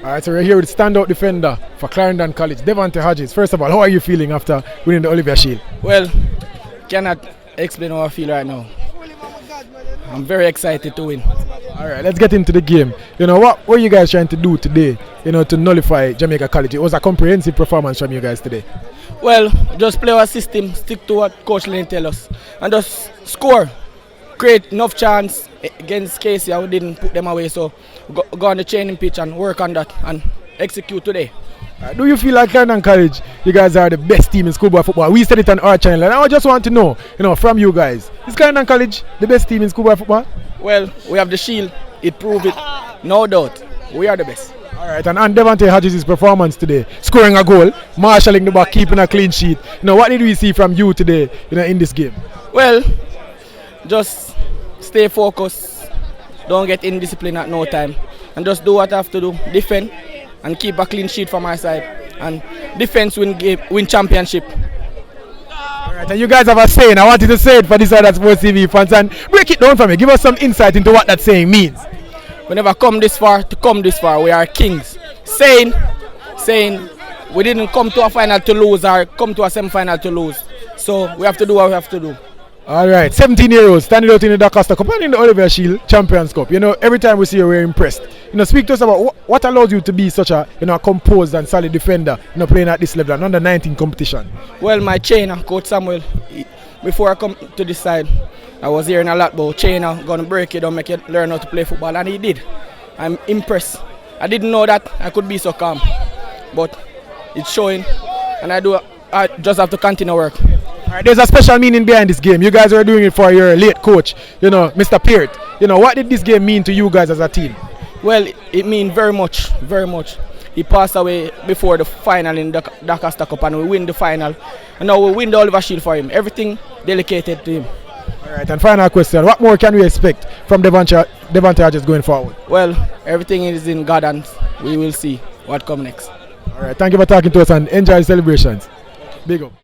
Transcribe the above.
Alright, so we're here with standout defender for Clarendon College, Devonti Hodges. First of all, how are you feeling after winning the Olivier Shield? Well, cannot explain how I feel right now. I'm very excited to win. Alright, let's get into the game. What were you guys trying to do today, to nullify Jamaica College? It was a comprehensive performance from you guys today. Well, just play our system, stick to what Coach Lane tell us, and just score. Create enough chance against Casey. I didn't put them away, so go on the training pitch and work on that and execute today. Do you feel like Clarendon College, you guys are the best team in schoolboy football? We said it on our channel, and I just want to know, from you guys, is Clarendon College the best team in schoolboy football? Well, we have the shield. It proved it, no doubt. We are the best. Alright, and Devonti Hodges' performance today, scoring a goal, marshalling the back, keeping a clean sheet. What did we see from you today, in this game? Well, just stay focused, don't get indisciplined at no time, and just do what I have to do, defend, and keep a clean sheet for my side. And defense win championship. Alright, and you guys have a saying. I want you to say it for this other Sports TV fans and break it down for me. Give us some insight into what that saying means. We never come this far to come this far. We are kings. Saying we didn't come to a final to lose or come to a semi-final to lose. So we have to do what we have to do. Alright, 17-year-olds standing out in the Dakar Cup and in the Olivier Shield Champions Cup. Every time we see you, we're impressed. Speak to us about what allows you to be such a a composed and solid defender, playing at this level and under 19 competition. Well, my trainer, Coach Samuel, before I come to this side, I was hearing a lot about trainer, gonna break it down, make you learn how to play football, and he did. I'm impressed. I didn't know that I could be so calm, but it's showing, and I just have to continue work. Alright, there's a special meaning behind this game. You guys were doing it for your late coach, Mr. Peart. What did this game mean to you guys as a team? Well, it means very much, very much. He passed away before the final in the Dakar Cup, and we win the final. And now we win the Olivier Shield for him. Everything dedicated to him. Alright, and final question. What more can we expect from Devonti Hodges going forward? Well, everything is in God, and we will see what comes next. Alright, thank you for talking to us and enjoy the celebrations. Big up.